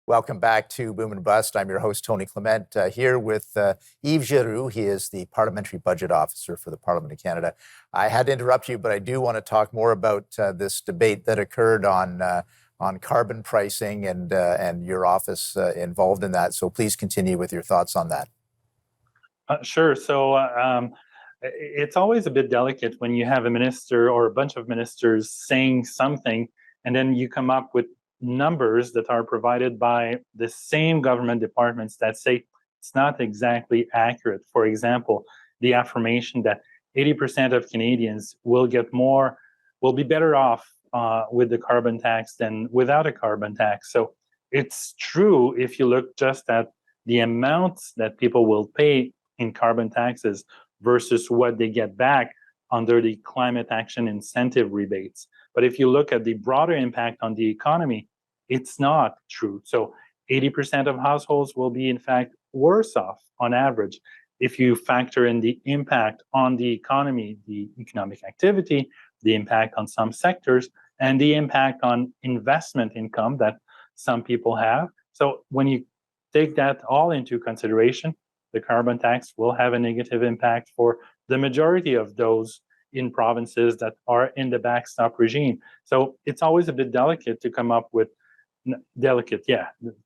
Welcome back to Boom and Bust. I'm your host, Tony Clement, here with Yves Giroux. He is the Parliamentary Budget Officer for the Parliament of Canada. I had to interrupt you, but I do want to talk more about this debate that occurred on carbon pricing and your office involved in that. So please continue with your thoughts on that. Sure. So it's always a bit delicate when you have a minister or a bunch of ministers saying something, and then you come up with numbers that are provided by the same government departments that say it's not exactly accurate. For example, the affirmation that 80% of Canadians will be better off with the carbon tax than without a carbon tax. So it's true if you look just at the amounts that people will pay in carbon taxes versus what they get back under the climate action incentive rebates. But if you look at the broader impact on the economy, it's not true. So 80% of households will be, in fact, worse off on average if you factor in the impact on the economy, the economic activity, the impact on some sectors, and the impact on investment income that some people have. So when you take that all into consideration, the carbon tax will have a negative impact for the majority of those in provinces that are in the backstop regime. So it's always a bit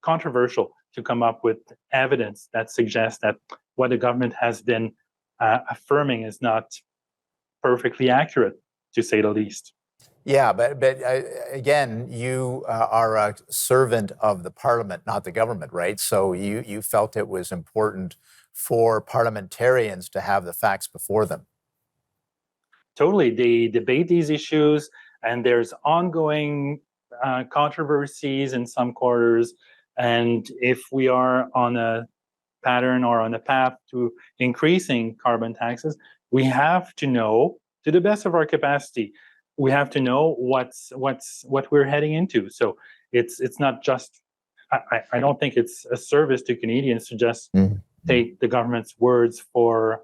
controversial to come up with evidence that suggests that what the government has been affirming is not perfectly accurate, to say the least. Yeah, but again, you are a servant of the Parliament, not the government, right? So you felt it was important for parliamentarians to have the facts before them. Totally. They debate these issues, and there's ongoing controversies in some quarters. And if we are on a pattern or on a path to increasing carbon taxes, we have to know, to the best of our capacity, we have to know what we're heading into. So it's not just, I don't think it's a service to Canadians to just take the government's words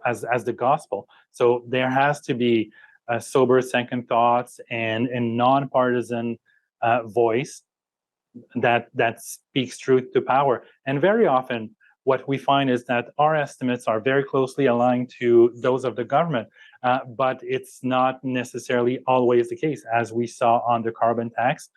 as the gospel. So there has to be a sober second thoughts and a nonpartisan voice that speaks truth to power. And very often, what we find is that our estimates are very closely aligned to those of the government, but it's not necessarily always the case, as we saw on the carbon tax,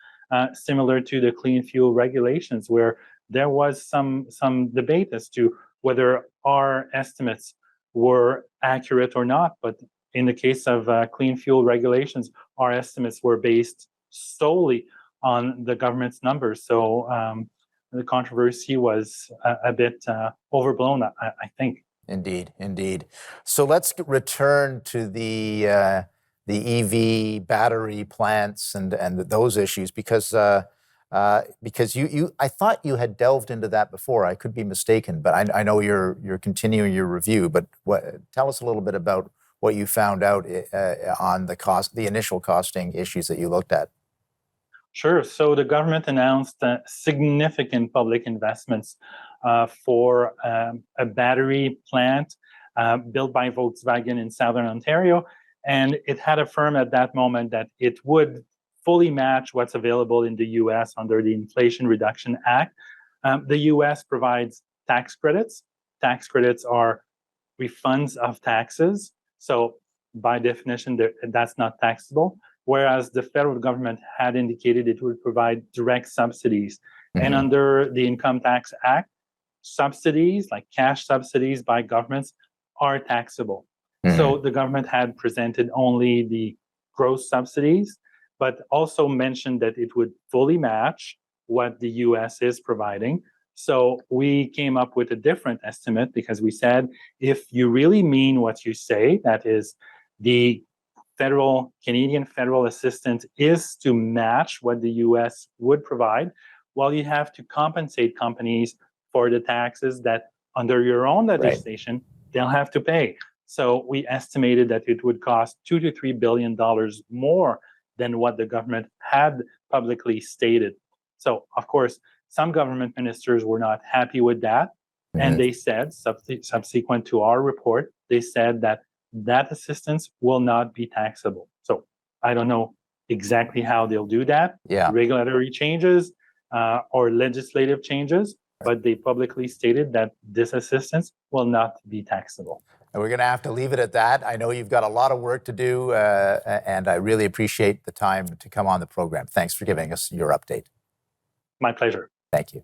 similar to the clean fuel regulations, where there was some debate as to whether our estimates were accurate or not. But in the case of clean fuel regulations, our estimates were based solely on the government's numbers. So the controversy was a bit overblown, I think. Indeed. So let's return to the EV battery plants and those issues, because I thought you had delved into that before. I could be mistaken, but I know you're continuing your review. But tell us a little bit about what you found out on the initial costing issues that you looked at. Sure. So the government announced significant public investments for a battery plant built by Volkswagen in Southern Ontario. And it had affirmed at that moment that it would fully match what's available in the US under the Inflation Reduction Act. The US provides tax credits. Tax credits are refunds of taxes. So by definition, that's not taxable. Whereas the federal government had indicated it would provide direct subsidies. And under the Income Tax Act, subsidies, like cash subsidies by governments, are taxable. So the government had presented only the gross subsidies, but also mentioned that it would fully match what the US is providing. So we came up with a different estimate because we said, if you really mean what you say, that is the Canadian federal assistance is to match what the US would provide, well, you have to compensate companies for the taxes that under your own legislation, they'll have to pay. So we estimated that it would cost $2 to $3 billion more than what the government had publicly stated. So, of course, some government ministers were not happy with that. And they said, subsequent to our report, they said that assistance will not be taxable. So I don't know exactly how they'll do that. Yeah. Regulatory changes. or legislative changes, but they publicly stated that this assistance will not be taxable. And we're going to have to leave it at that. I know you've got a lot of work to do, and I really appreciate the time to come on the program. Thanks for giving us your update. My pleasure. Thank you.